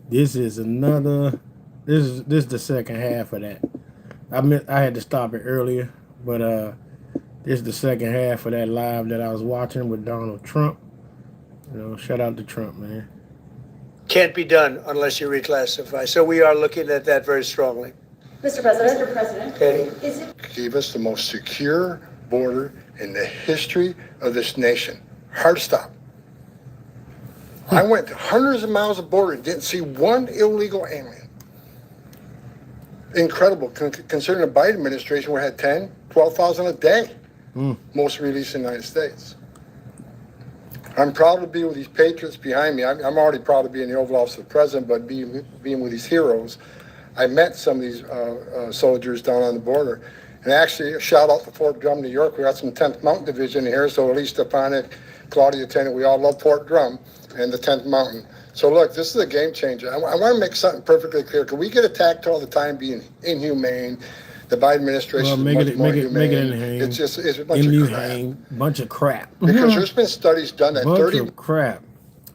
This is another. This is the second half of that. I had to stop it earlier, but this is the second half of that live that I was watching with Donald Trump. Shout out to Trump, man. Can't be done unless you reclassify. So we are looking at that very strongly. Mr. President, Katie? is it Gave us the most secure border in the history of this nation. Hard stop. I went hundreds of miles of border and didn't see one illegal alien. Incredible, considering the Biden administration, we had 10, 12,000 a day, most released in the United States. I'm proud to be with these patriots behind me. I'm already proud to be in the Oval Office of the President, but being with these heroes, I met some of these soldiers down on the border. And actually, a shout out to Fort Drum, New York. We got some 10th Mountain Division here, so at least Stefanik, Claudia Tennant, we all love Fort Drum and the 10th Mountain. So look, this is a game changer. I want to make something perfectly clear. Can we get attacked all the time being inhumane? The Biden administration Well, is much more humane. make it inhumane. It's a bunch of crap. Inhumane, bunch of crap. Because there's been studies done that Bunch 30 of crap.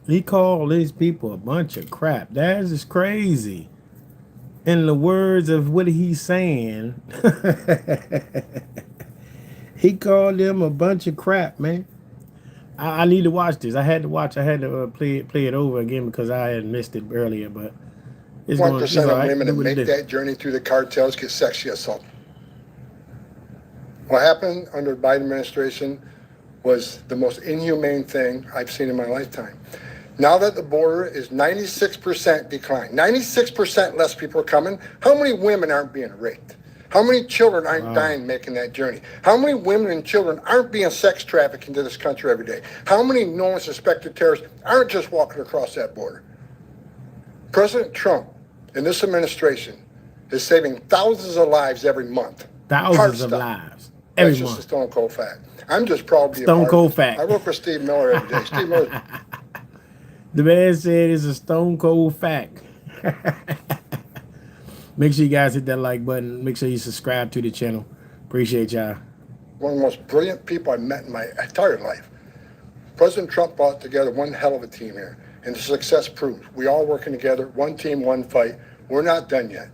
He called these people a bunch of crap. That is crazy. In the words of what he's saying, he called them a bunch of crap, man. I need to watch this. I had to play it over again because I had missed it earlier. But it's 1% of right. women that make that journey through the cartels get sexually assaulted. What happened under the Biden administration was the most inhumane thing I've seen in my lifetime. Now that the border is 96% decline, 96% less people are coming, how many women aren't being raped? How many children aren't dying making that journey? How many women and children aren't being sex trafficked into this country every day? How many known suspected terrorists aren't just walking across that border? President Trump and this administration is saving thousands of lives every month. Thousands of lives every That's month. just a stone cold fact. I'm just proud to be Stone cold fact. I work with Steve Miller every day. Steve Miller. The man said it's a stone cold fact. Make sure you guys hit that like button. Make sure you subscribe to the channel. Appreciate y'all. One of the most brilliant people I've met in my entire life. President Trump brought together one hell of a team here, and the success proved. We all working together, one team, one fight. We're not done yet.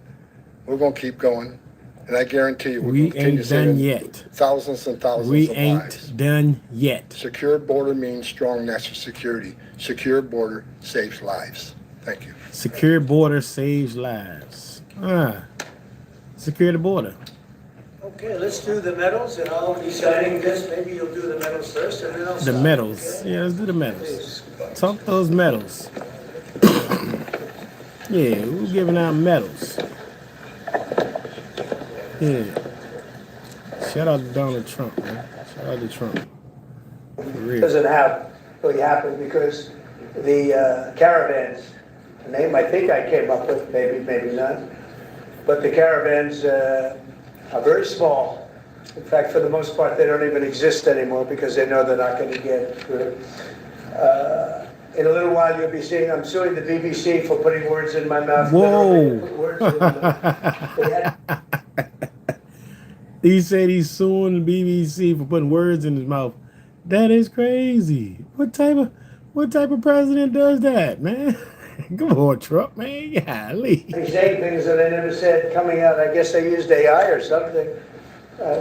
We're going to keep going, and I guarantee you, We ain't done yet. Thousands and thousands We of ain't lives. done yet. Secure border means strong national security. Secure border saves lives. Thank you. Secure border saves lives. Secure the border. Okay, let's do the medals, and I'll be signing this. Maybe you'll do the medals first, and then I'll The stop, medals. okay? Yeah, let's do the medals. Please. Talk those medals. Yeah, we're giving out medals. Yeah. Shout out to Donald Trump, man. Shout out to Trump. For real. Doesn't really happen because the caravans, a name I think I came up with, maybe not, but the caravans are very small. In fact, for the most part, they don't even exist anymore because they know they're not going to get through. In a little while, you'll be seeing I'm suing the BBC for putting words in my mouth. Whoa. Put words in my mouth. They had He said he's suing the BBC for putting words in his mouth. That is crazy. What type of president does that, man? Come on, Trump, man. Golly. saying things that I never said coming out. I guess they used AI or something.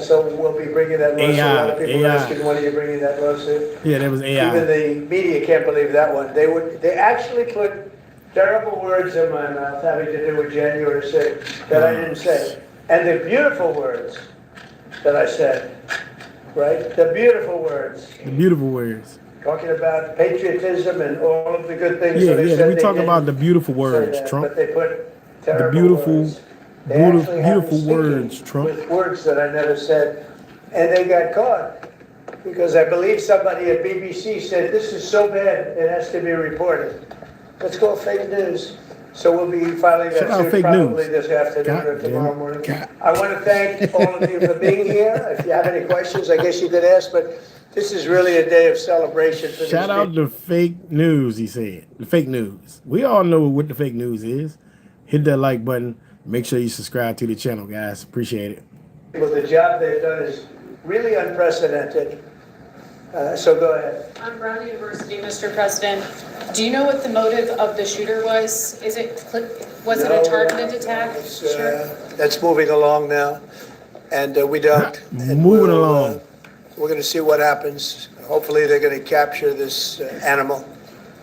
So we'll be bringing that lawsuit. A lot of people AI. asking when are you bringing that lawsuit. Yeah, that was AI. Even the media can't believe that one. They actually put terrible words in my mouth having to do with January 6th that I didn't say. And the beautiful words that I said, right? The beautiful words. The beautiful words. Talking about patriotism and all of the good things. Yeah, that they yeah. said We they talk did. about the beautiful Say words, that, Trump. But they put terrible The beautiful, words. They actually had me beautiful speaking words, Trump. with words that I never said, and they got caught because I believe somebody at BBC said this is so bad it has to be reported. Let's go fake news. So we'll be filing that Shout out suit fake probably news. this afternoon or God damn tomorrow it. morning. God. I want to thank all of you for being here. If you have any questions, I guess you could ask, but this is really a day of celebration for Shout these out people. to fake news, he said. The fake news. We all know what the fake news is. Hit that like button. Make sure you subscribe to the channel, guys. Appreciate it. Well, the job they've done is really unprecedented. So go ahead. On Brown University, Mr. President, do you know what the motive of the shooter was? Was it a targeted attack? That's moving along now, and we don't. And Moving along. We're going to see what happens. Hopefully, they're going to capture this animal.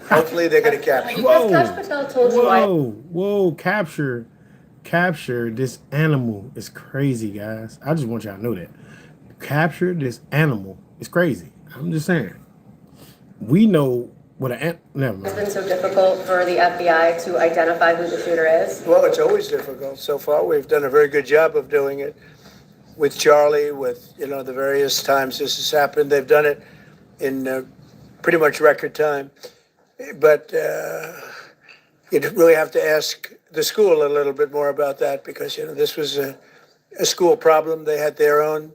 Hopefully, they're going to capture. Whoa. Has Kash Patel told you why? Whoa, capture this animal is crazy, guys. I just want y'all to know that. Capture this animal is crazy. I'm just saying. We know what never It's mind. been so difficult for the FBI to identify who the shooter is. Well, it's always difficult. So far, we've done a very good job of doing it with Charlie, with the various times this has happened. They've done it in pretty much record time. But you'd really have to ask the school a little bit more about that, because this was a school problem. They had their own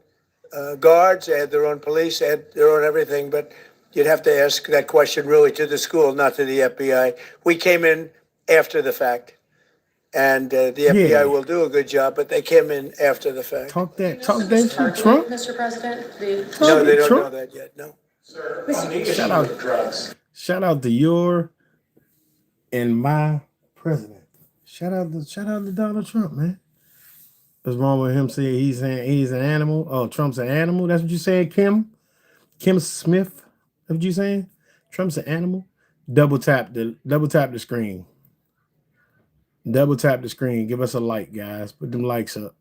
guards, they had their own police, they had their own everything. But you'd have to ask that question really to the school, not to the FBI. We came in after the fact, and the FBI will do a good job, but they came in after the fact. Talk that to Trump. Mr. President, No, they don't Trump? know that yet. No. Sir, on the issue Shout out. of drugs. Shout out to your and my president. Shout out to Donald Trump, man. What's wrong with him saying he's an animal? Oh, Trump's an animal. That's what you said, Kim? Kim Smith? That's what you saying? Trump's an animal? Double tap the screen. Double tap the screen. Give us a like, guys. Put them likes up.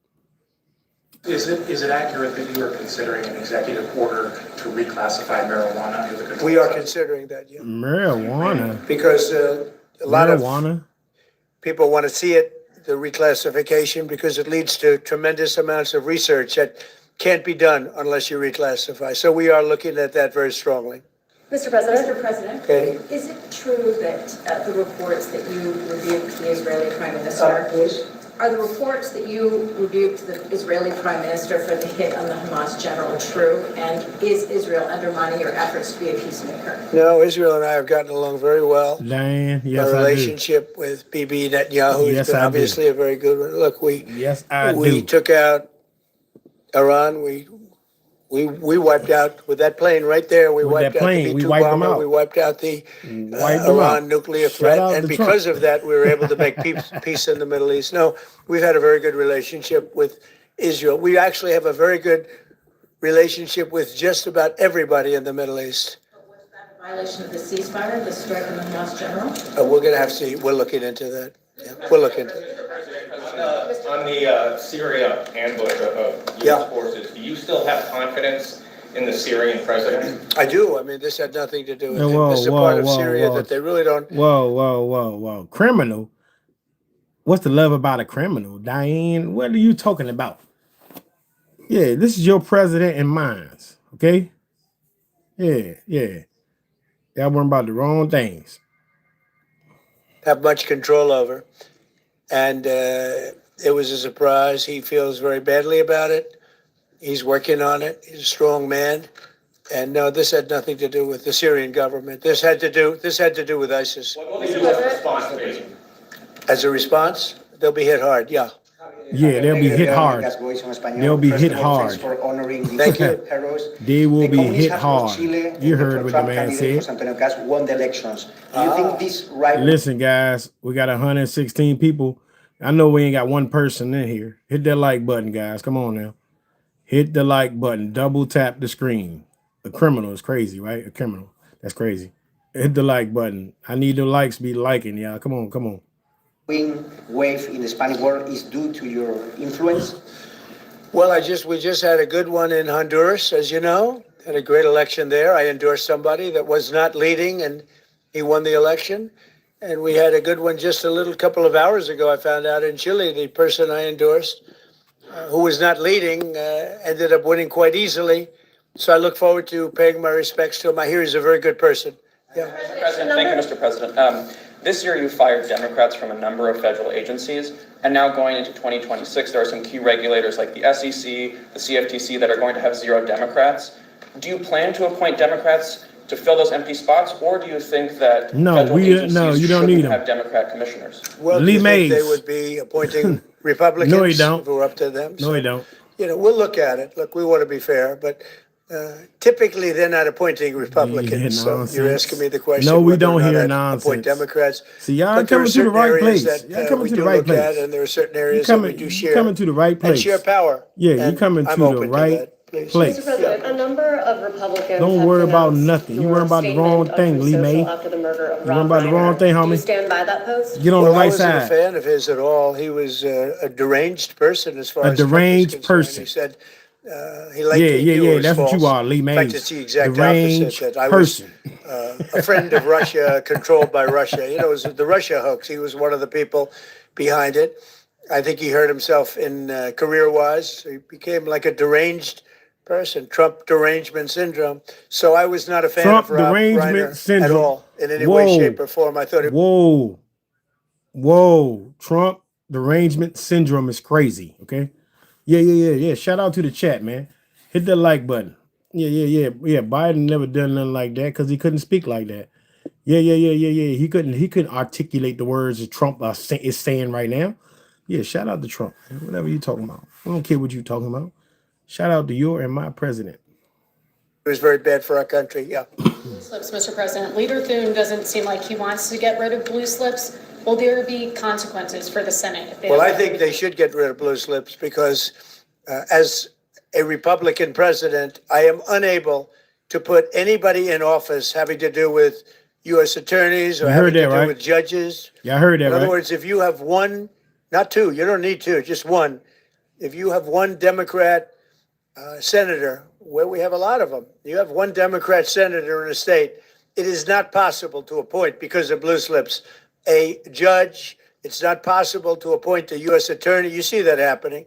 Is it accurate that you are considering an executive order to reclassify marijuana under the control? We are considering that, yeah. Marijuana. Because a lot of Marijuana. people want to see it, the reclassification, because it leads to tremendous amounts of research that can't be done unless you reclassify. So we are looking at that very strongly. Mr. President, Okay. Is it true that the reports that you rebuked the Israeli Prime Minister, are the reports that you rebuked the Israeli Prime Minister for the hit on the Hamas general true? And is Israel undermining your efforts to be a peacemaker? No, Israel and I have gotten along very well. Diane, yes, Our I do. relationship with Bibi Netanyahu Yes, has been I do. obviously a very good one. Look, Yes, I we do. took out Iran. We wiped out with that plane right there. We With wiped that out plane, the we B-2 wiped them bomber. out. We wiped out the Wiped them Iran out. nuclear Shout threat, out and to because Trump. of that, we were able to make peace in the Middle East. No, we've had a very good relationship with Israel. We actually have a very good relationship with just about everybody in the Middle East. Was that a violation of the ceasefire, the strike on the Hamas general? We're going to have to see. We're looking into that. Yeah, we'll look into it. On the Syria ambush of Yeah. U.S. forces, do you still have confidence in the Syrian president? I do. I mean, this had nothing to do with it. Whoa, This is a whoa, part of whoa, Syria whoa. that they really don't. Whoa. Criminal? What's the love about a criminal? Diane, what are you talking about? Yeah, this is your president and mine. Okay? Yeah. Y'all worrying about the wrong things. Have much control over. And it was a surprise. He feels very badly about it. He's working on it. He's a strong man. And no, this had nothing to do with the Syrian government. This had to do with ISIS. What will the U.S. response be? As a response, they'll be hit hard. Yeah. Yeah, they'll be hit hard. They'll be hit hard. Thank you. They will be hit hard. You heard what the man said. Won the elections. Do you think this right? Listen, guys, we got 116 people. I know we ain't got one person in here. Hit that like button, guys. Come on now. Hit the like button. Double tap the screen. A criminal is crazy, right? A criminal. That's crazy. Hit the like button. I need the likes to be liking, y'all. Come on. Wave in the Spanish world is due to your influence. Well, we just had a good one in Honduras, as you know. Had a great election there. I endorsed somebody that was not leading, and he won the election. And we had a good one just a couple of hours ago. I found out in Chile, the person I endorsed, who was not leading, ended up winning quite easily. So I look forward to paying my respects to him. I hear he's a very good person. Yeah. Mr. President, thank you, Mr. President. This year, you fired Democrats from a number of federal agencies, and now going into 2026, there are some key regulators like the SEC, the CFTC that are going to have zero Democrats. Do you plan to appoint Democrats to fill those empty spots, or do you think that No, federal agencies you don't need shouldn't them. have Democrat commissioners? Well, Lee do you think they Mays. would be appointing Republicans No, he don't. who are up to them? No, he don't. We'll look at it. Look, we want to be fair, but Typically, they're not appointing Republicans, Yeah, so you're nonsense. asking me the question. No, we whether or don't not hear I'd nonsense. appoint Democrats. See, y'all But there are coming to the certain right areas place. that Y'all coming we to the do right look at, place. and there are certain You areas that we coming, do you share coming to the right and place. share power. Yeah, you And coming I'm to the open right that, please. place. Mr. President, a number of Republicans Don't have worry about denounced nothing. You your worry about the wrong statement on thing, Truth Lee Social May. after the murder of You worry Rob about the wrong Reiner. thing, Do you homie. stand by that post? Get on Well, the I right wasn't a side. fan of his at all. He was a deranged person as far A as Trump is deranged concerned. person. He said he Yeah, likely yeah, knew it yeah. was That's what you false. are, Lee In fact, Mays. it's the exact opposite, Deranged that I was person. a friend of Russia, controlled by Russia. You know, it was the Russia hoax. He was one of the people behind it. I think he hurt himself in career-wise. He became like a deranged person, Trump derangement syndrome. So I was not a fan Trump of Rob derangement Reiner at syndrome. all, in any way, Whoa, shape, or form. I thought it whoa, whoa. Trump derangement syndrome is crazy. Okay. Yeah, yeah, yeah, yeah. Shout out to the chat, man. Hit the like button. Yeah, yeah, yeah, yeah. Biden never done nothing like that because he couldn't speak like that. Yeah, yeah, yeah, yeah, yeah. He couldn't articulate the words that Trump is saying right now. Yeah, shout out to Trump. Man. Whatever you talking about. I don't care what you talking about. Shout out to your and my president. was very bad for our country. Yeah. Slips, Mr. President. Leader Thune doesn't seem like he wants to get rid of blue slips. Will there be consequences for the Senate? If they Well, I have- think they should get rid of blue slips because as a Republican president, I am unable to put anybody in office having to do with U.S. attorneys or You having heard to that, do right? with judges. Yeah, I heard that, In other right? words, if you have one, not two, you don't need two, just one. If you have one Democrat senator, where we have a lot of them, you have one Democrat senator in a state, it is not possible to appoint, because of blue slips, a judge. It's not possible to appoint a U.S. attorney. You see that happening.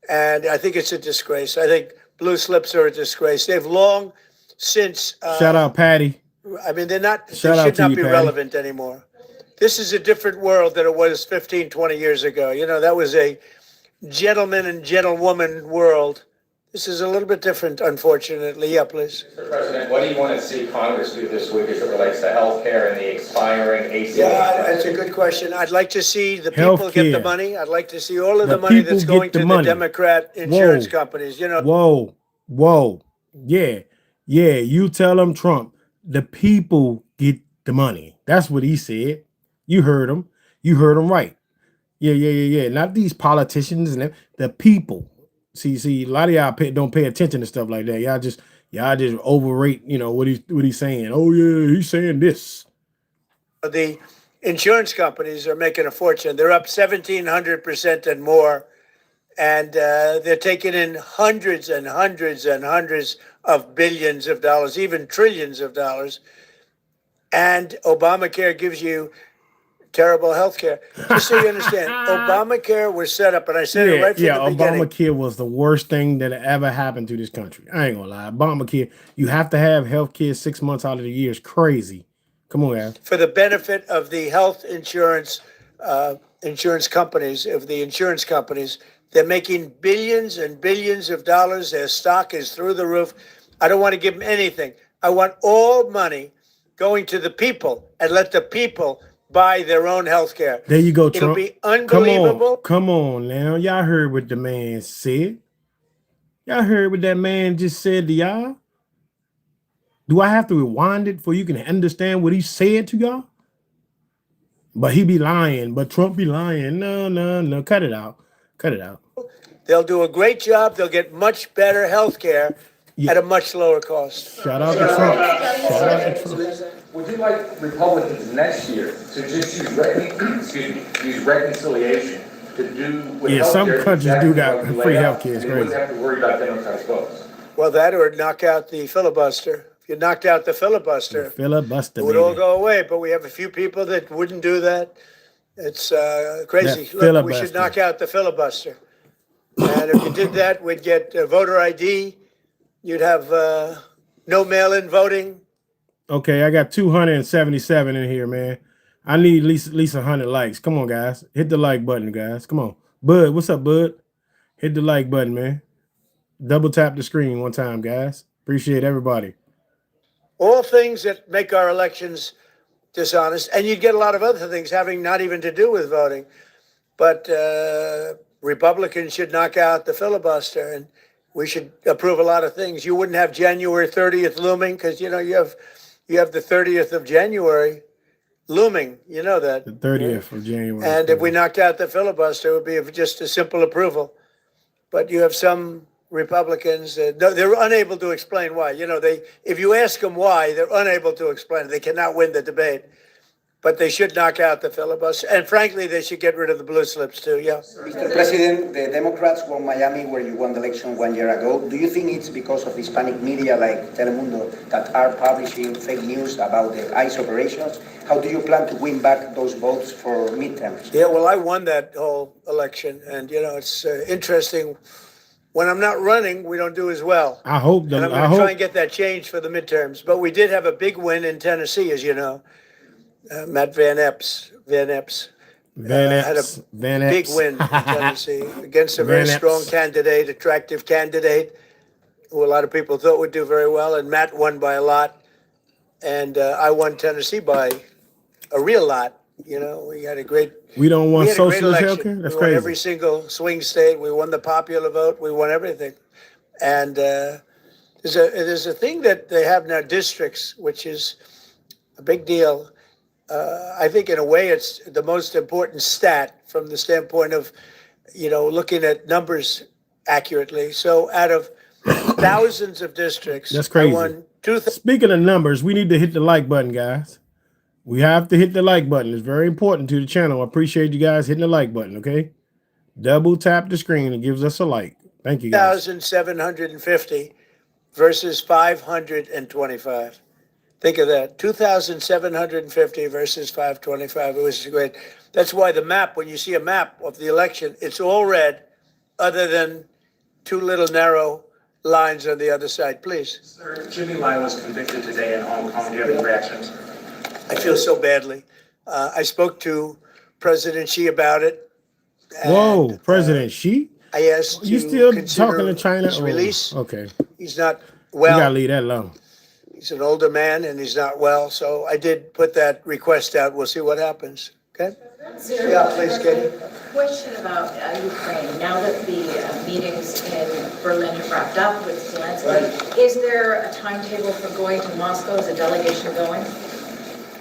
And I think it's a disgrace. I think blue slips are a disgrace. They've long since, Shout out, Patty. I mean, they're not, Shout they out should to not you, be Patty. relevant anymore. This is a different world than it was 15, 20 years ago. You know, that was a gentleman and gentlewoman world. This is a little bit different, unfortunately. Yeah, please. Mr. President, what do you want to see Congress do this week as it relates to health care and the expiring ACA? Yeah, that's a good question. I'd like to see the people get the Healthcare. money. I'd like to see all of The the money people that's get going the to money. the Democrat insurance Whoa. companies. You know, Whoa, whoa. Yeah, yeah. You tell him, Trump, the people get the money. That's what he said. You heard him. You heard him right. Yeah, yeah, yeah, yeah. Not these politicians and the people. See, a lot of y'all don't pay attention to stuff like that. Y'all just overrate, what he's saying. Oh yeah, he's saying this. the insurance companies are making a fortune. They're up 1,700% and more. And they're taking in hundreds and hundreds and hundreds of billions of dollars, even trillions of dollars. And Obamacare gives you terrible health care. Just so you understand, Obamacare was set up, and I said it right from the beginning. Obamacare was the worst thing that ever happened to this country. I ain't gonna lie. Obamacare, you have to have health care 6 months out of the year. It's crazy. Come on, guys. For the benefit of the health insurance companies, they're making billions and billions of dollars. Their stock is through the roof. I don't want to give them anything. I want all money going to the people and let the people buy their own health care. There you go, It'll Trump. be unbelievable. Come on now. Y'all heard what the man said. Y'all heard what that man just said to y'all? Do I have to rewind it for you can understand what he said to y'all? But he be lying. But Trump be lying. No. Cut it out. Cut it out. They'll do a great job. They'll get much better health care at a much lower cost. Shout out to Trump. Shout out to Trump. Would you like Republicans next year to just use reconciliation to do with Yeah, some healthcare countries exactly do got what you free laid out, healthcare. It's and they wouldn't crazy. have to worry about Democrats' votes? Well, that or knock out the filibuster. If you knocked out the filibuster, Filibuster, it would all baby. go away. But we have a few people that wouldn't do that. It's crazy. That Look, we should filibuster. knock out the filibuster. And if you did that, we'd get voter ID. You'd have no mail-in voting. Okay, I got 277 in here, man. I need at least 100 likes. Come on, guys. Hit the like button, guys. Come on. Bud, what's up, Bud? Hit the like button, man. Double tap the screen one time, guys. Appreciate everybody. All things that make our elections dishonest. And you'd get a lot of other things having not even to do with voting. But Republicans should knock out the filibuster. And we should approve a lot of things. You wouldn't have January 30th looming because, you have the 30th of January looming. You know that. The 30th of January. And if we knocked out the filibuster, it would be just a simple approval. But you have some Republicans, they're unable to explain why. If you ask them why, they're unable to explain it. They cannot win the debate. But they should knock out the filibuster. And frankly, they should get rid of the blue slips too, yeah. Mr. President, the Democrats won Miami, where you won the election 1 year ago. Do you think it's because of Hispanic media like Telemundo that are publishing fake news about the ICE operations? How do you plan to win back those votes for midterms? Yeah, well, I won that whole election. And, it's interesting. When I'm not running, we don't do as well. I hope And I'm going to try and get that changed for the midterms. But we did have a big win in Tennessee, as you know. Matt Van Epps had a big win in Tennessee against a very strong candidate, attractive candidate, who a lot of people thought would do very well. And Matt won by a lot. And I won Tennessee by a real lot. We had a great. We don't want socialist healthcare? That's we crazy. won every single swing state. We won the popular vote. We won everything. And there's a thing that they have now, districts, which is a big deal. I think in a way it's the most important stat from the standpoint of, looking at numbers accurately. So out of thousands of districts, that's crazy. I won Speaking of numbers, we need to hit the like button, guys. We have to hit the like button. It's very important to the channel. I appreciate you guys hitting the like button, okay? Double tap the screen. It gives us a like. Thank you, guys. 2,750 versus 525. Think of that, 2,750 versus 525. It was great. That's why the map, when you see a map of the election, it's all red, other than two little narrow lines on the other side. Please. Sir, Jimmy Lai was convicted today in Hong Kong. Do you have any reactions? I feel so badly. I spoke to President Xi about it. Whoa, President Xi? I asked you still talking to China? His release. Okay. He's not well. You gotta leave that alone. He's an older man and he's not well, so I did put that request out. We'll see what happens. Okay? Yeah, please, Katie. Question about Ukraine. Now that the meetings in Berlin have wrapped up with Zelensky, is there a timetable for going to Moscow? Is a delegation going?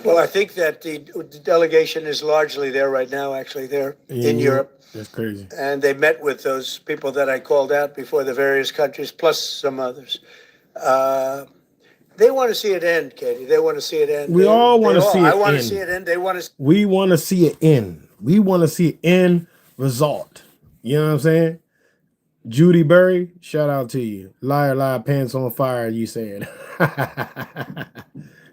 Well, I think that the delegation is largely there right now, actually. They're in Europe. That's crazy. And they met with those people that I called out before, the various countries, plus some others. They want to see it end, Katie. They want to see it end. We all want to see it end. I want to see it end. They want to. We want to see it end. We want to see it end result. You know what I'm saying? Judy Berry, shout out to you. Liar, liar, pants on fire, you said.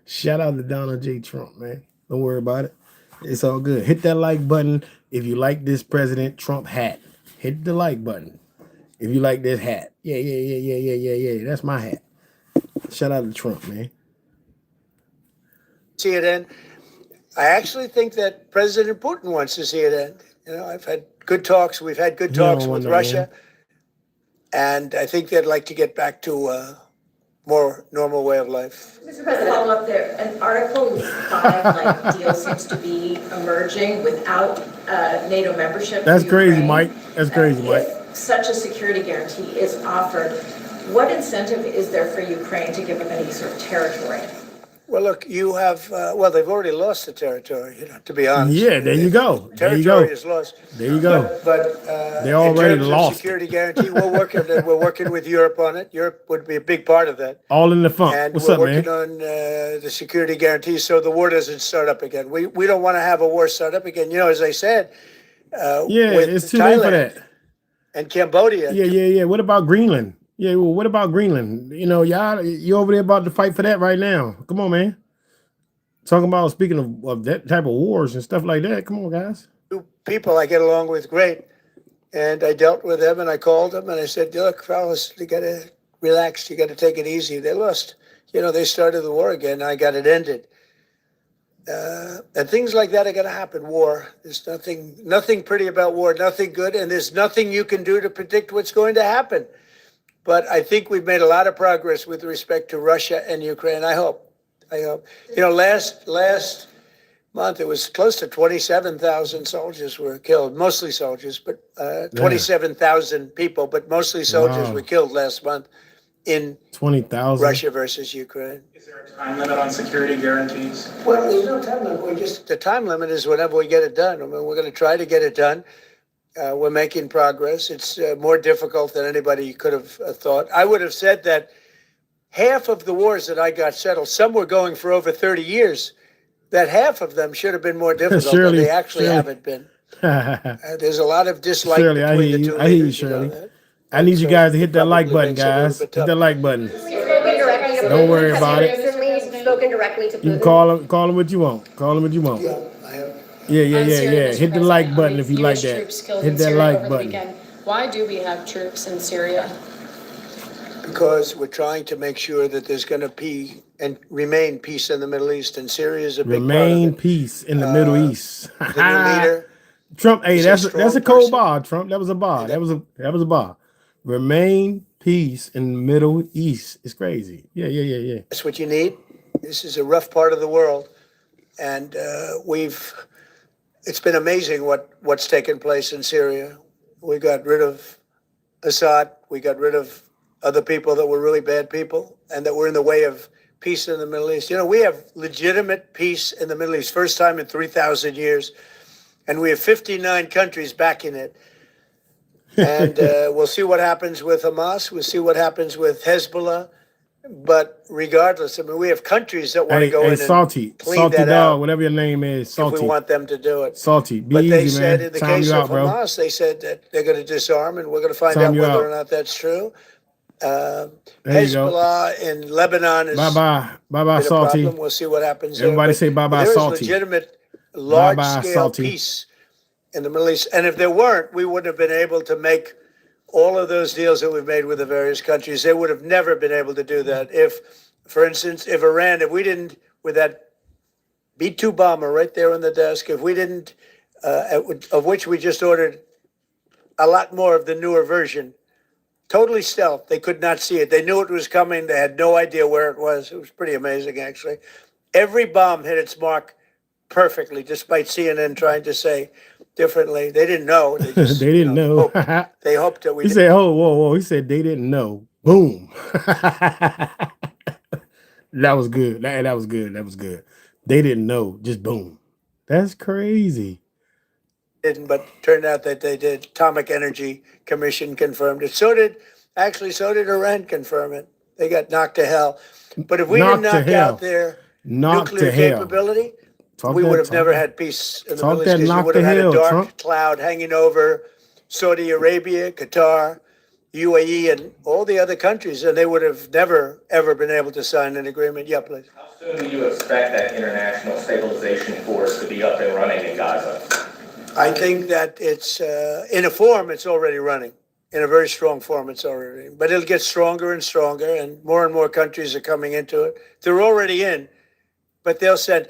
Shout out to Donald J. Trump, man. Don't worry about it. It's all good. Hit that like button if you like this President Trump hat. Hit the like button if you like this hat. Yeah. That's my hat. Shout out to Trump, man. See it end. I actually think that President Putin wants to see it end. I've had good talks. We've had good talks with Russia. And I think they'd like to get back to a more normal way of life. Mr. President, follow up there. An Article 5 deal seems to be emerging without NATO membership. That's crazy, Mike. That's crazy, Mike. If such a security guarantee is offered, what incentive is there for Ukraine to give up any sort of territory? Well, look, you have, they've already lost the territory, to be honest. Yeah, there you go. There you go. Territory is lost. There you go. But they already in terms lost. of security guarantee, we're working with Europe on it. Europe would be a big part of that. All in the funk. And What's we're up, working man? on the security guarantee so the war doesn't start up again. We don't want to have a war start up again. As I said, it's too late for that. And Cambodia. Yeah. What about Greenland? Yeah, well, what about Greenland? Y'all, you over there about to fight for that right now. Come on, man. Talking about, speaking of that type of wars and stuff like that. Come on, guys. Two people I get along with great. And I dealt with them and I called them and I said, look, fellas, you got to relax. You got to take it easy. They lost. They started the war again. I got it ended. And things like that are going to happen. War. There's nothing pretty about war, nothing good. And there's nothing you can do to predict what's going to happen. But I think we've made a lot of progress with respect to Russia and Ukraine. I hope. Last month, it was close to 27,000 soldiers were killed, mostly soldiers, but 27,000 people, but mostly soldiers Wow. were killed last month in 20,000. Russia versus Ukraine. Is there a time limit on security guarantees? Well, there's no time limit. The time limit is whenever we get it done. I mean, we're going to try to get it done. We're making progress. It's more difficult than anybody could have thought. I would have said that half of the wars that I got settled, some were going for over 30 years, that half of them should have been more difficult than they actually haven't been. There's a lot of dislike Shirley, I between hear the you. two I hear you, leaders, you know Shirley. that. I need you So guys to hit that like probably button, makes it a little guys. bit Hit that like button. Spoken directly to Don't worry Putin? about Have it. you recently spoken directly to You can Putin? call him what you want. Call him what you want. Yeah, I have. Yeah. Hit the like button if you like US that. troops killed Hit in that Syria like over the button. weekend. Why do we have troops in Syria? Because we're trying to make sure that there's going to be and remain peace in the Middle East, and Syria is a big Remain part of peace in the Middle East. it. The new leader. Trump, hey, He's a that's a strong cold person. bar, Trump. That was a bar. That was a bar. Remain peace in the Middle East. It's crazy. Yeah. That's what you need. This is a rough part of the world, and it's been amazing what's taken place in Syria. We got rid of Assad. We got rid of other people that were really bad people and that were in the way of peace in the Middle East. You know, we have legitimate peace in the Middle East, first time in 3,000 years, and we have 59 countries backing it. And we'll see what happens with Hamas. We'll see what happens with Hezbollah. But regardless, I mean, we have countries that want to go in Salty, and clean Salty that dog, out whatever your name is, if Salty. we want them to do it. Salty, be But they easy, said man. in the Time case you of out, bro. Hamas, they said that they're going to disarm, and we're going to find Time out you whether out. or not that's true. There you go. Hezbollah in Lebanon is Bye, been a Salty. problem. We'll see what happens Everybody there. say bye-bye, There is Salty. legitimate, Bye-bye, large-scale Salty. peace in the Middle East. And if there weren't, we wouldn't have been able to make all of those deals that we've made with the various countries. They would have never been able to do that. If, for instance, if we didn't, with that B-2 bomber right there on the desk, if we didn't, of which we just ordered a lot more of the newer version, totally stealth. They could not see it. They knew it was coming. They had no idea where it was. It was pretty amazing, actually. Every bomb hit its mark perfectly, despite CNN trying to say differently. They didn't know. They, just, They didn't know. They hoped that we He did. said, "Oh, whoa." He said they didn't know. Boom. That was good. That was good. That was good. They didn't know. Just boom. That's crazy. Didn't, but turned out that they did. Atomic Energy Commission confirmed it. So did Iran confirm it. They got knocked to hell. But if we didn't knock out their nuclear capability, we would have never had peace in the Middle East, because we would have had a dark cloud hanging over Saudi Arabia, Qatar, UAE, and all the other countries, and they would have never, ever been able to sign an agreement. Yeah, please. How soon do you expect that international stabilization force to be up and running in Gaza? I think that it's, in a form, it's already running. In a very strong form, it's already running. But it'll get stronger and stronger, and more countries are coming into it. They're already in, but they'll send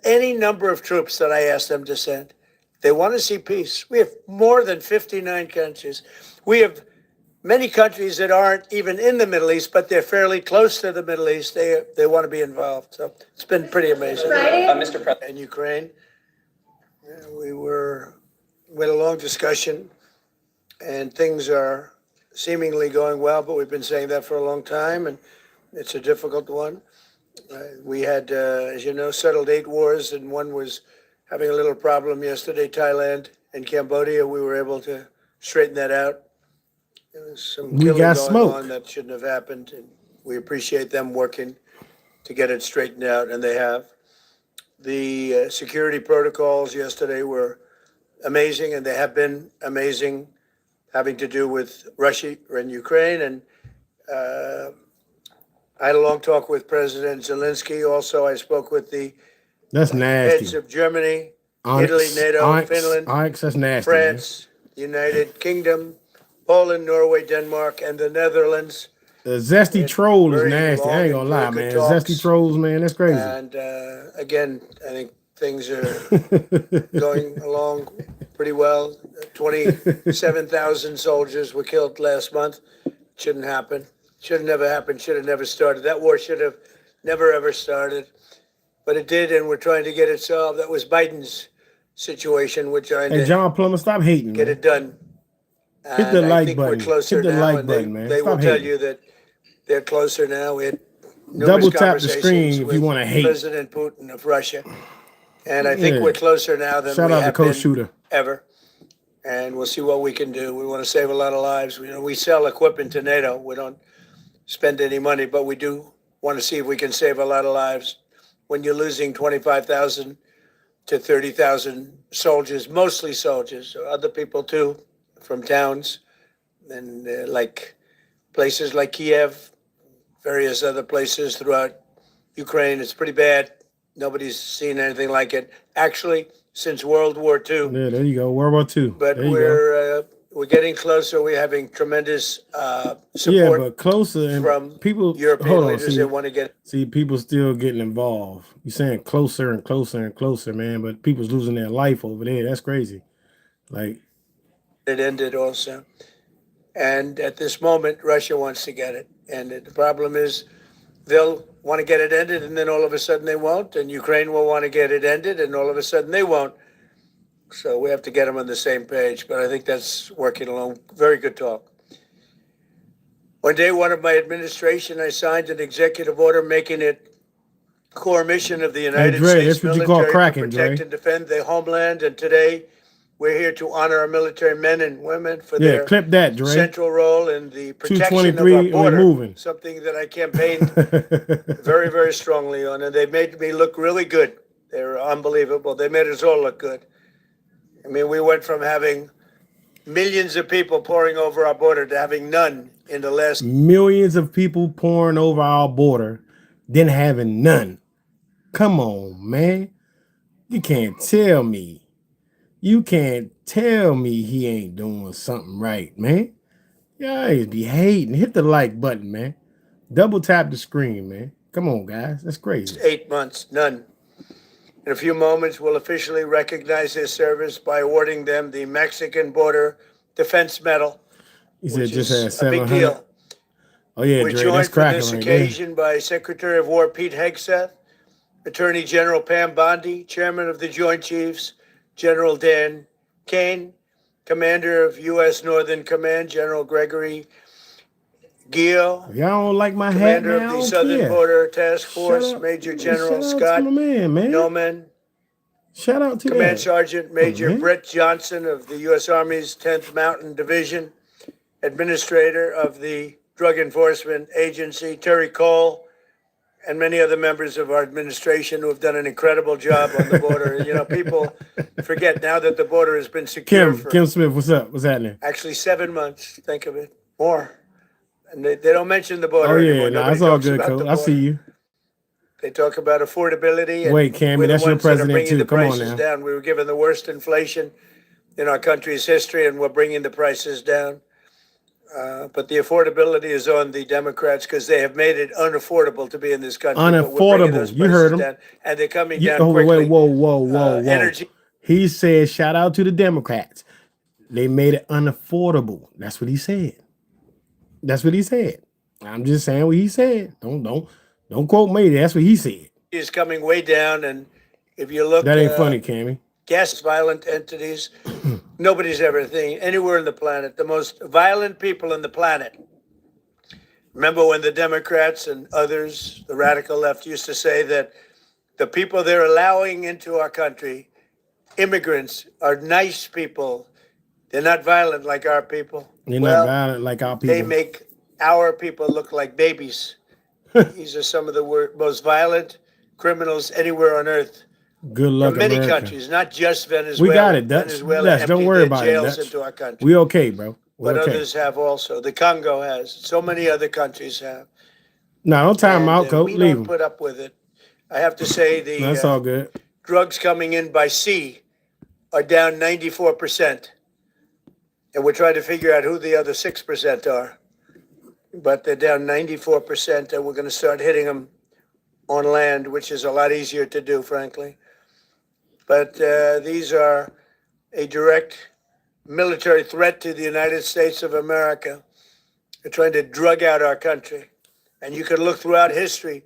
any number of troops that I ask them to send. They want to see peace. We have more than 59 countries. We have many countries that aren't even in the Middle East, but they're fairly close to the Middle East. They want to be involved. So it's been pretty amazing. Mr. President. In Ukraine, we had a long discussion, and things are seemingly going well, but we've been saying that for a long time, and it's a difficult one. We had, as you know, settled 8 wars, and one was having a little problem yesterday, Thailand and Cambodia. We were able to straighten that out. There was some killing going on that shouldn't have happened, and we appreciate them working to get it straightened out, and they have. The security protocols yesterday were amazing, and they have been amazing, having to do with Russia and Ukraine. And I had a long talk with President Zelensky. Also, I spoke with the heads of Germany, Italy, NATO, Finland, France, United Kingdom, Poland, Norway, Denmark, and the Netherlands. The zesty troll is nasty. I ain't gonna lie, man. Zesty trolls, man, that's crazy. And again, I think things are going along pretty well. 27,000 soldiers were killed last month. Shouldn't happen. Should have never happened. Should have never started. That war should have never, ever started. but it did, and we're trying to get it solved. That was Biden's situation. We're trying Hey, to John Plummer, stop hating, get man. it done. Hit the And I like think we're button. closer Hit the now, like and button, man. they will Stop tell hating. you that they're closer now. We had numerous Double tap the conversations screen if you with want to hate. President Putin of Russia, and I think Yeah. we're closer now than Shout we out to have Coach been Shooter. ever. And we'll see what we can do. We want to save a lot of lives. We sell equipment to NATO. We don't spend any money, but we do want to see if we can save a lot of lives. When you're losing 25,000 to 30,000 soldiers, mostly soldiers, other people too, from towns, and like places like Kiev, various other places throughout Ukraine. It's pretty bad. Nobody's seen anything like it, actually, since World War II. Yeah, there you go. World War II. But there you go. we're getting closer. We're having tremendous Yeah, support but closer and from people. European Hold on, leaders that want to get see, people still getting involved. You're saying closer and closer and closer, man, but people's losing their life over there. That's crazy. Like, it ended also. And at this moment, Russia wants to get it. And the problem is they'll want to get it ended, and then all of a sudden they won't. And Ukraine will want to get it ended, and all of a sudden they won't. So we have to get them on the same page. But I think that's working along. Very good talk. On day one of my administration, I signed an executive order making it core mission of the United Dre, States that's what you call military cracking, to protect Dre. and defend the homeland. And today, we're here to honor our military men and women for yeah, their clip that, Dre. central role in the protection of 223, our and we're border, moving. something that I campaigned very, very strongly on. And they made me look really good. They're unbelievable. They made us all look good. I mean, we went from having millions of people pouring over our border to having none in the last. Millions of people pouring over our border, then having none. Come on, man. You can't tell me. You can't tell me he ain't doing something right, man. Guys be hating. Hit the like button, man. Double tap the screen, man. Come on, guys. That's crazy. 8 months, none. In a few moments, we'll officially recognize their service by awarding them the Mexican Border Defense Medal. He said which just is had a 700. big deal. Oh, yeah, We're Dre, joined that's for cracking this right there. occasion by Secretary of War Pete Hegseth, Attorney General Pam Bondi, Chairman of the Joint Chiefs, General Dan Kane, Commander of U.S. Northern Command, General Gregory Gio, If y'all don't like my hat, Commander man, I of the don't Southern care. Border Task Shut Force, up. Major Yeah, General shout out Scott to my man, man. Noman, Shout out to Command that. Sergeant Major man. Brett Johnson of the U.S. Army's 10th Mountain Division, Administrator of the Drug Enforcement Agency, Terry Cole, and many other members of our administration who have done an incredible job on the border. You know, people forget now that the border has been secure for Kim Smith, what's up? What's happening? actually 7 months. Think of it, more. And they don't mention the border Oh, yeah, anymore. nah, Nobody it's all talks good, about Coach. the I see border. you. They talk about affordability. Wait, and Cammy, we're the that's your ones that are president, bringing too. the Come on prices now. down. We were given the worst inflation in our country's history, and we're bringing the prices down. But the affordability is on the Democrats because they have made it unaffordable to be in this country. But we're bringing those Unaffordable. You heard prices him. down, and they're coming down Oh, quickly. wait, whoa. Energy. He said, shout out to the Democrats. They made it unaffordable. That's what he said. That's what he said. I'm just saying what he said. Don't quote me. That's what he said. Is coming way down, and if you look, That ain't funny, Cammy. gas violent entities, nobody's ever seen anywhere on the planet. The most violent people on the planet. Remember when the Democrats and others, the radical left, used to say that the people they're allowing into our country, immigrants, are nice people. They're not violent like our people. They're not violent like our people. They make our people look like babies. These are some of the most violent criminals anywhere on earth. Good luck, From many America. countries, not just Venezuela. We got it, Dutch. Venezuela Dutch, don't emptied worry their about it, jails Dutch. into our country. We okay, bro. We But okay. others have also. The Congo has. So many other countries have. No, don't time him out, Coach. We Leave don't him. put up with it. I have to say No, that's all good. drugs coming in by sea are down 94%. And we're trying to figure out who the other 6% are. But they're down 94%, and we're going to start hitting them on land, which is a lot easier to do, frankly. But these are a direct military threat to the United States of America. They're trying to drug out our country. And you can look throughout history.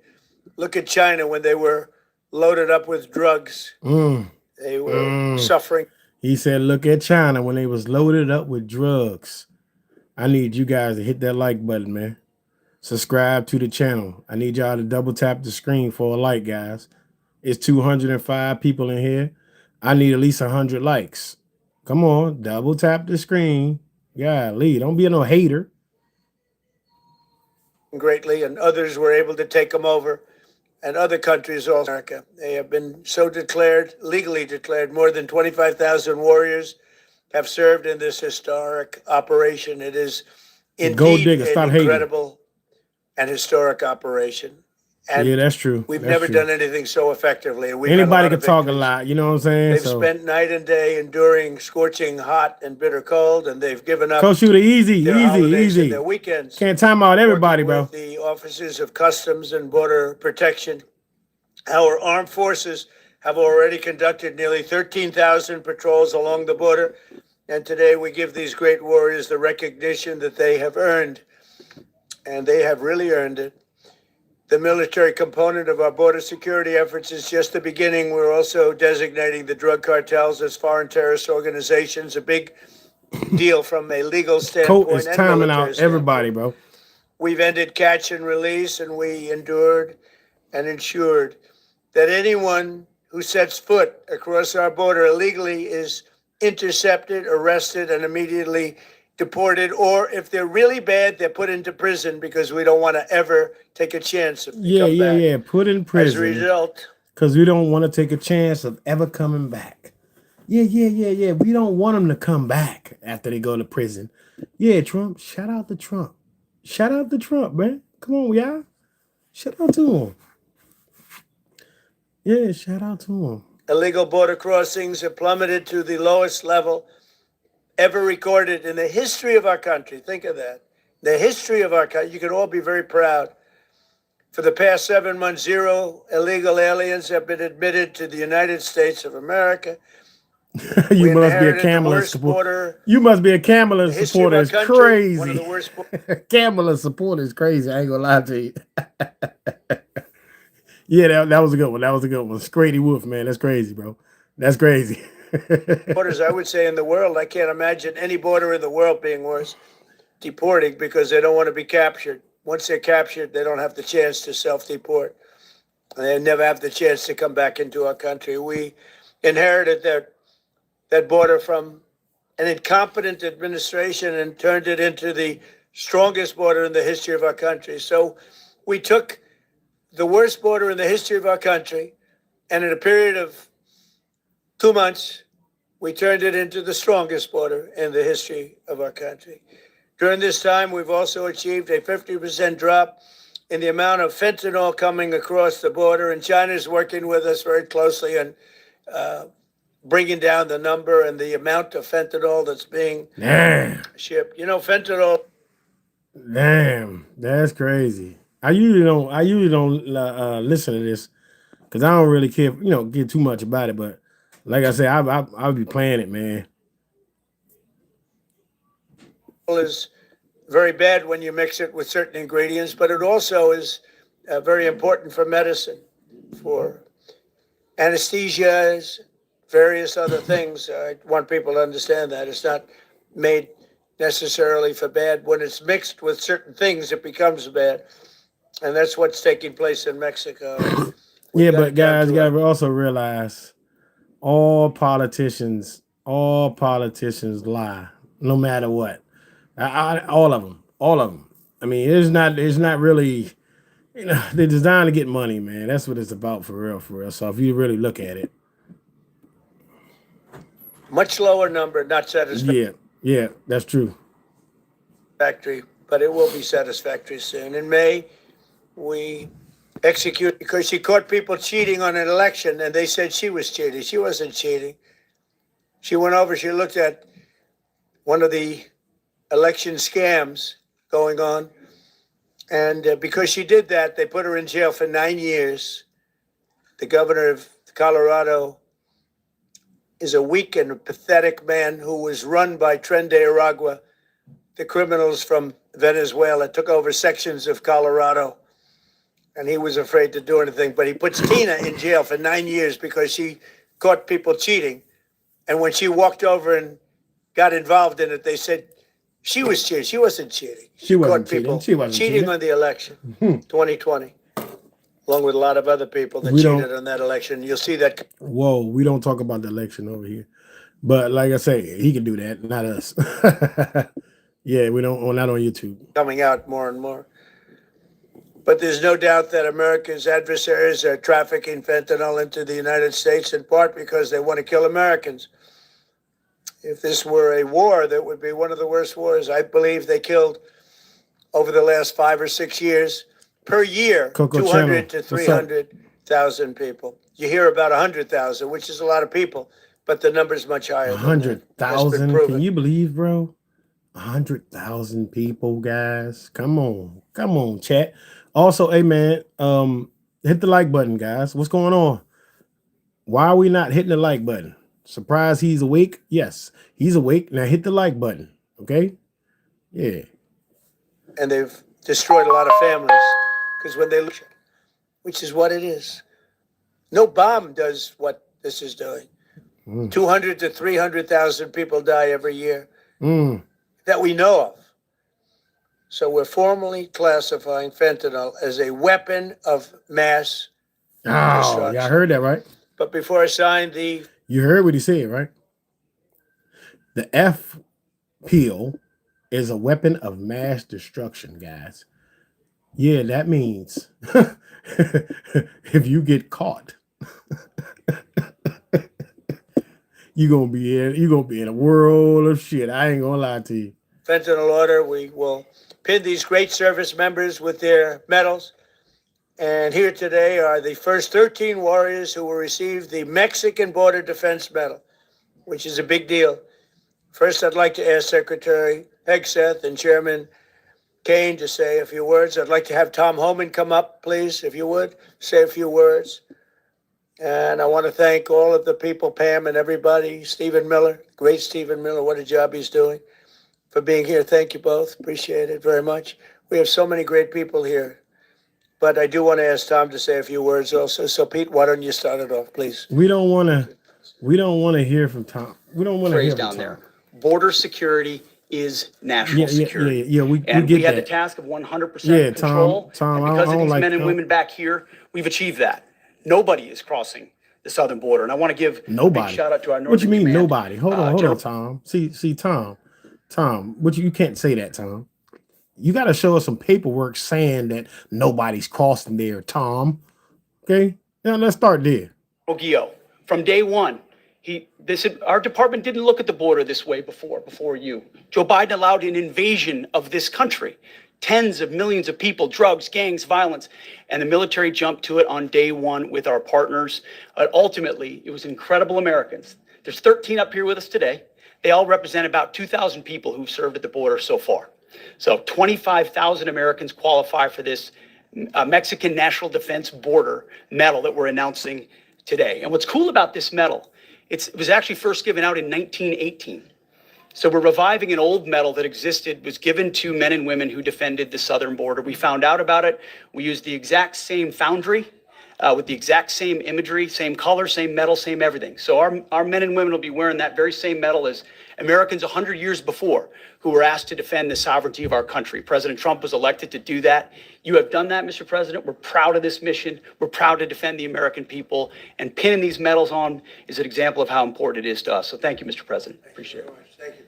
Look at China when they were loaded up with drugs. Mm. They were suffering. He said, look at China when they was loaded up with drugs. I need you guys to hit that like button, man. Subscribe to the channel. I need y'all to double tap the screen for a like, guys. It's 205 people in here. I need at least 100 likes. Come on, double tap the screen. Golly, don't be no hater. Greatly, and others were able to take them over, and other countries also. America. They have been so declared, legally declared. More than 25,000 warriors have served in this historic operation. It is Gold indeed digger, an stop hating. incredible and historic operation. And Yeah, that's true. we've That's never true. done anything so effectively. We've had a Anybody lot can of talk a victories. lot, you know what I'm saying? They've So, spent night and day enduring scorching hot and bitter cold, and they've given up Coach Shooter, easy, their easy, holidays and easy. their weekends. Can't time out everybody, Working bro. with the officers of Customs and Border Protection. Our armed forces have already conducted nearly 13,000 patrols along the border, and today we give these great warriors the recognition that they have earned, and they have really earned it. The military component of our border security efforts is just the beginning. We're also designating the drug cartels as foreign terrorist organizations, a big deal from a legal Coach standpoint is and timing military out everybody, standpoint. bro. We've ended catch and release, and we endured and ensured that anyone who sets foot across our border illegally is intercepted, arrested, and immediately deported, or if they're really bad, they're put into prison because we don't want to ever take a chance if they come back. Yeah. Put in As a prison result, because we don't want to take a chance of ever coming back. Yeah. We don't want them to come back after they go to prison. Yeah, Trump. Shout out to Trump. Shout out to Trump, man. Come on, y'all. Shout out to him. Yeah, shout out to him. illegal border crossings have plummeted to the lowest level ever recorded in the history of our country. Think of that. The history of our country. You can all be very proud. For the past 7 months, 0 illegal aliens have been admitted to the United States of America. You We must be a inherited the Kamala worst supporter. border You must be a Kamala in the history of supporter. our It's country. One of crazy. the worst. Kamala supporter is crazy. I ain't gonna lie to you. Yeah, that was a good one. That was a good one. Scrady Wolf, man. That's crazy, bro. That's crazy. Borders, I would say, in the world. I can't imagine any border in the world being worse. Deporting because they don't want to be captured. Once they're captured, they don't have the chance to self-deport. They never have the chance to come back into our country. We inherited that border from an incompetent administration and turned it into the strongest border in the history of our country. So we took the worst border in the history of our country, and in a period of 2 months, we turned it into the strongest border in the history of our country. During this time, we've also achieved a 50% drop in the amount of fentanyl coming across the border, and China is working with us very closely on bringing down the number and the amount of fentanyl that's being shipped. You know, fentanyl. Damn, that's crazy. I usually don't listen to this because I don't really care, get too much about it. But like I said, I'll be playing it, man. Is very bad when you mix it with certain ingredients, but it also is very important for medicine, for anesthesias, various other things. I want people to understand that it's not made necessarily for bad. When it's mixed with certain things, it becomes bad. And that's what's taking place in Mexico. Yeah, but guys, you gotta also realize all politicians lie, no matter what. All of them. I mean, it's not really, they're designed to get money, man. That's what it's about for real. So if you really look at it. Much lower number, not satisfactory. Yeah, that's true. But it will be satisfactory soon. In May, we executed because she caught people cheating on an election, and they said she was cheating. She wasn't cheating. She went over, she looked at one of the election scams going on, and because she did that, they put her in jail for 9 years. The governor of Colorado is a weak and pathetic man who was run by Tren de Aragua, the criminals from Venezuela, took over sections of Colorado. and he was afraid to do anything. But he puts Tina in jail for 9 years because she caught people cheating. And when she walked over and got involved in it, they said she was cheating. She wasn't cheating. She wasn't caught cheating. people She wasn't cheating cheating. on the election, 2020, along with a lot of other people that We cheated don't- on that election. You'll see that. Whoa, we don't talk about the election over here. But like I say, he can do that, not us. Yeah, we don't. Well, not on YouTube. Coming out more and more. But there's no doubt that America's adversaries are trafficking fentanyl into the United States in part because they want to kill Americans. If this were a war, that would be one of the worst wars. I believe they killed over the last 5 or 6 years per year, Coco 200 Channel, to what's up? 300,000 people. You hear about 100,000, which is a lot of people, but the number's much higher. than that. That's been 100,000. proven. Can you believe, bro? 100,000 people, guys. Come on, chat. Also, hey man, hit the like button, guys. What's going on? Why are we not hitting the like button? Surprise, he's awake. Yes, he's awake. Now hit the like button. Okay. Yeah. And they've destroyed a lot of families because when they, which is what it is. No bomb does what this is doing. 200 to 300,000 people die every year that we know of. So we're formally classifying fentanyl as a weapon of mass Oh, destruction. y'all heard that, right? But before I signed the You heard what he said, right? The F pill is a weapon of mass destruction, guys. Yeah, that means if you get caught, you're gonna be in a world of shit. I ain't gonna lie to you. fentanyl order, we will pin these great service members with their medals. And here today are the first 13 warriors who will receive the Mexican Border Defense Medal, which is a big deal. First, I'd like to ask Secretary Hegseth and Chairman Kane to say a few words. I'd like to have Tom Homan come up, please, if you would, say a few words. And I want to thank all of the people, Pam and everybody, Stephen Miller, great Stephen Miller, what a job he's doing, for being here. Thank you both. Appreciate it very much. We have so many great people here. But I do want to ask Tom to say a few words also. So, Pete, why don't you start it off, please? We don't want to hear from Tom. We don't want to hear Phrase from down Tom. there. Border security is national security. Yeah. We And get we had that. the task of 100% Yeah, control. Tom, and I because of don't these like men and Tom. women back here, we've achieved that. Nobody is crossing the southern border. And I want to give a Nobody. big shout out to our Northern What you mean Command. nobody? Hold on, General- Tom. See, Tom. What you can't say that, Tom. You got to show us some paperwork saying that nobody's crossing there, Tom. Okay, now let's start there. Gio, from day one, our department didn't look at the border this way before you. Joe Biden allowed an invasion of this country. Tens of millions of people, drugs, gangs, violence, and the military jumped to it on day one with our partners. Ultimately, it was incredible Americans. There's 13 up here with us today. They all represent about 2,000 people who've served at the border so far. So 25,000 Americans qualify for this Mexican National Defense Border medal that we're announcing today. And what's cool about this medal, it was actually first given out in 1918. So we're reviving an old medal that existed, was given to men and women who defended the southern border. We found out about it. We used the exact same foundry with the exact same imagery, same color, same medal, same everything. So our men and women will be wearing that very same medal as Americans 100 years before who were asked to defend the sovereignty of our country. President Trump was elected to do that. You have done that, Mr. President. We're proud of this mission. We're proud to defend the American people. And pinning these medals on is an example of how important it is to us. So thank you, Mr. President. Appreciate it. Thank you.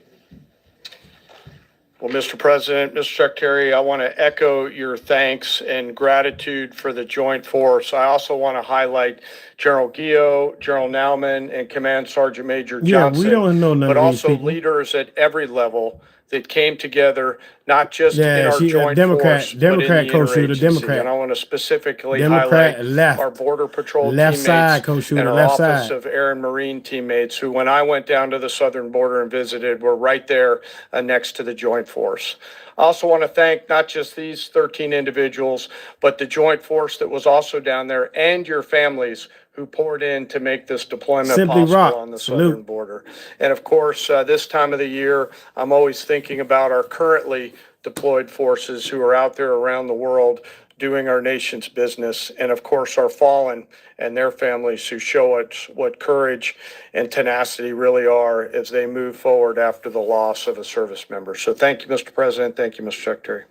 Well, Mr. President, Mr. Secretary, I want to echo your thanks and gratitude for the joint force. I also want to highlight General Gio, General Nauman, and Command Sergeant Major Johnson. Yeah, we don't know none but of these also people. leaders at every level that came together, not just in our joint Democrat force, but in the co-shooter, interagency. Democrat. And I want to specifically Democrat highlight left. our Border Patrol Left teammates side co-shooter, and our left Office side. of Air and Marine teammates who, when I went down to the southern border and visited, were right there next to the joint force. I also want to thank not just these 13 individuals, but the joint force that was also down there and your families who poured in to make this deployment Simply possible rock. on the Salute. southern border. And of course, this time of the year, I'm always thinking about our currently deployed forces who are out there around the world doing our nation's business, and of course, our fallen and their families who show us what courage and tenacity really are as they move forward after the loss of a service member. So thank you, Mr. President. Thank you, Mr. Secretary.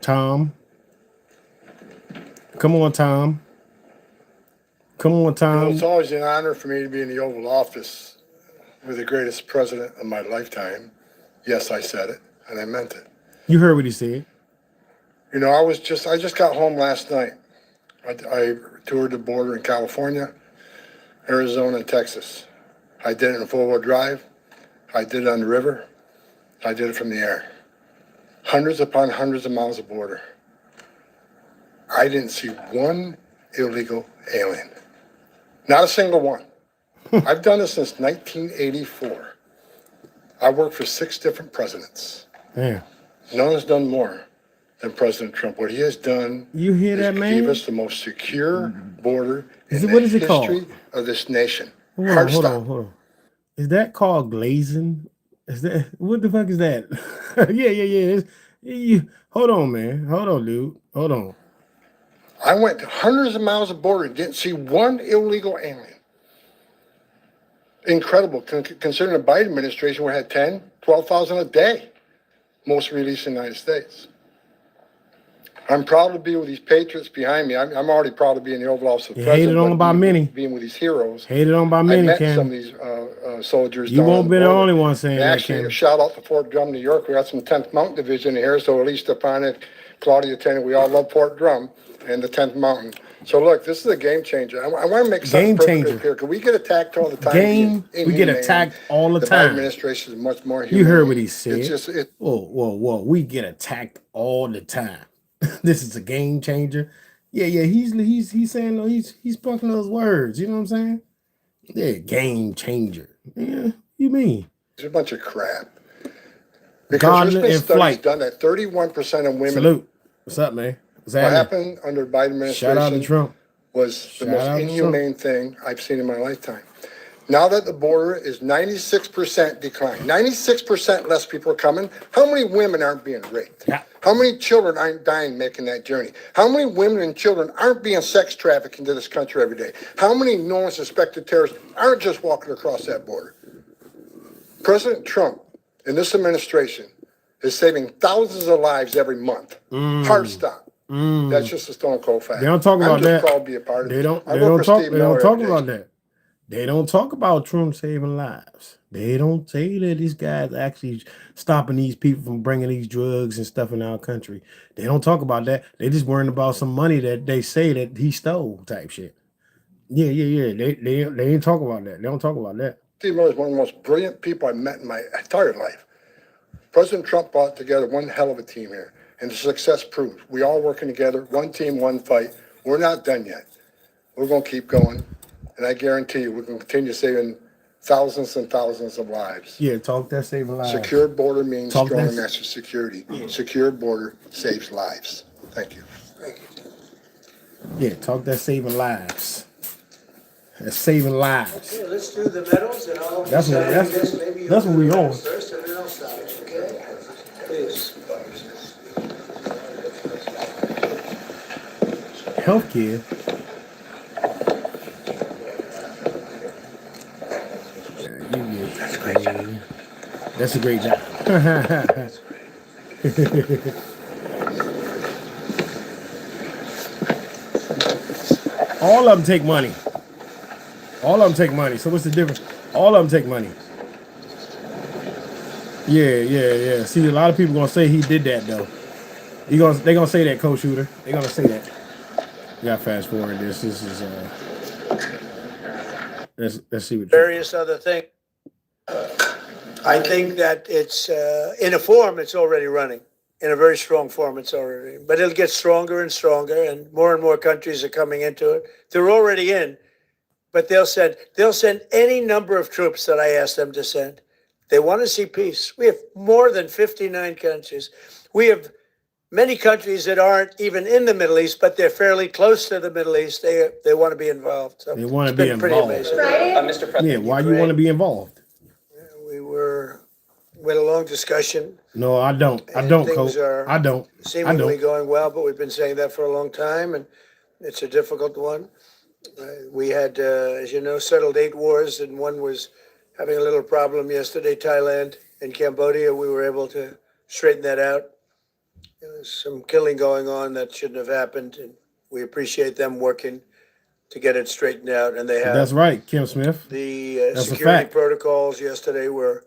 Tom. Come on, Tom. Come on, You know, Tom. it's always an honor for me to be in the Oval Office with the greatest president of my lifetime. Yes, I said it, and I meant it. You heard what he said. You know, I just got home last night. I toured the border in California, Arizona, and Texas. I did it in four-wheel drive. I did it on the river. I did it from the air. Hundreds upon hundreds of miles of border. I didn't see one illegal alien. Not a single one. I've done this since 1984. I worked for 6 different presidents. Yeah. No one's done more than President Trump. What he has done You hear is that, man? give us the most secure border Is in it- what the is it called? history of this nation. Hold Hard on, hold stop. on, hold on. Is that called glazing? Is that what the fuck is that? Yeah. Hold on, man. Hold on, dude. Hold on. I went hundreds of miles of border, didn't see one illegal alien. Incredible, considering the Biden administration, we had 10, 12,000 a day, most released in the United States. I'm proud to be with these patriots behind me. I'm already proud to be in the Oval Office of You President. hated on but by many. Being with these heroes. Hated on by I many, met Ken. some of these soldiers. You down won't on be the border. only one saying And that, actually, Ken. a shout out to Fort Drum, New York. We got some 10th Mountain Division here, so at least upon it, Claudia Tennant, we all love Fort Drum and the 10th Mountain. So look, this is a game changer. I want to make something Game perfectly changer. clear. Because we get attacked all the time. Game. being We get inhumane. attacked all the The Biden time. administration is much more You humane. heard what he said. It's just, Whoa. We get attacked all the time. This is a game changer. Yeah. He's saying he's fucking those words. You know what I'm saying? Yeah, game changer. Yeah, you mean? it's a bunch of crap. Because Gardner there's in been studies flight. done that 31% of women. Salute. What's up, man? What's What happening? happened under the Biden administration Shout out to Trump. was the Shout most out to inhumane thing I've seen in my lifetime. Now that the border is 96% decline, 96% less people are coming, how many women aren't being raped? Yeah. How many children aren't dying making that journey? How many women and children aren't being sex trafficked into this country every day? How many known suspected terrorists aren't just walking across that border? President Trump and this administration is saving thousands of lives every month. Hard stop. That's just a stone cold fact. They don't talk about I'm just that. proud to be a part of They it. don't. I They work don't for talk. Steve They don't Miller talk every day. about that. They don't talk about Trump saving lives. They don't say that these guys actually stopping these people from bringing these drugs and stuff in our country. They don't talk about that. They just worrying about some money that they say that he stole, type shit. Yeah. They ain't talk about that. They don't talk about that. Steve Miller is one of the most brilliant people I've met in my entire life. President Trump brought together one hell of a team here, and the success proves we all working together, one team, one fight. We're not done yet. We're going to keep going, and I guarantee you we're going to continue saving thousands and thousands of lives. Yeah, talk that saving lives. Secure border means Talk strong that- national security. Secure border saves lives. Thank you. Yeah, talk that saving lives. That's saving lives. Okay, let's do the medals and I'll. That's what- decide, I that's- guess maybe you'll that's what do we the on. medals First and then I'll stop, okay? Please. Healthcare. That's a great job. All of them take money. All of them take money. So what's the difference? All of them take money. Yeah. See, a lot of people gonna say he did that though. They gonna say that, Coach Shooter. They gonna say that. You gotta fast forward this. This is let's see what. Various other things. I think that it's, in a form, it's already running. In a very strong form, it's already, but it'll get stronger and stronger, and more countries are coming into it. They're already in, but they'll send any number of troops that I ask them to send. They want to see peace. We have more than 59 countries. We have many countries that aren't even in the Middle East, but they're fairly close to the Middle East. They want to be involved. So They want to it's be been pretty involved. amazing. Friday? Mr. President. Yeah, why you want to be involved? We were We had a long discussion. No, I don't. I And don't, things Cope. are I don't. I seemingly don't. going well, but we've been saying that for a long time, and it's a difficult one. We had, as you know, settled 8 wars, and one was having a little problem yesterday, Thailand and Cambodia. We were able to straighten that out. There was some killing going on that shouldn't have happened, and we appreciate them working to get it straightened out, and they That's have. right, Kim Smith. The That's a security fact. protocols yesterday were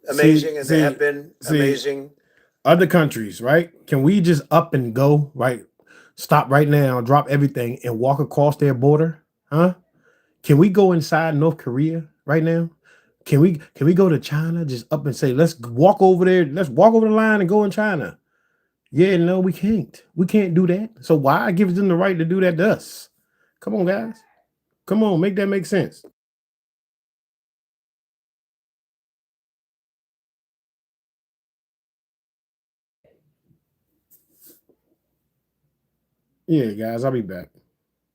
amazing, and they have been amazing. Other countries, right? Can we just up and go, right? Stop right now, drop everything, and walk across their border? Huh? Can we go inside North Korea right now? Can we go to China? Just up and say, let's walk over there, let's walk over the line and go in China. Yeah, no, we can't. We can't do that. So why give them the right to do that to us? Come on, guys. Come on, make that make sense. Yeah, guys, I'll be back.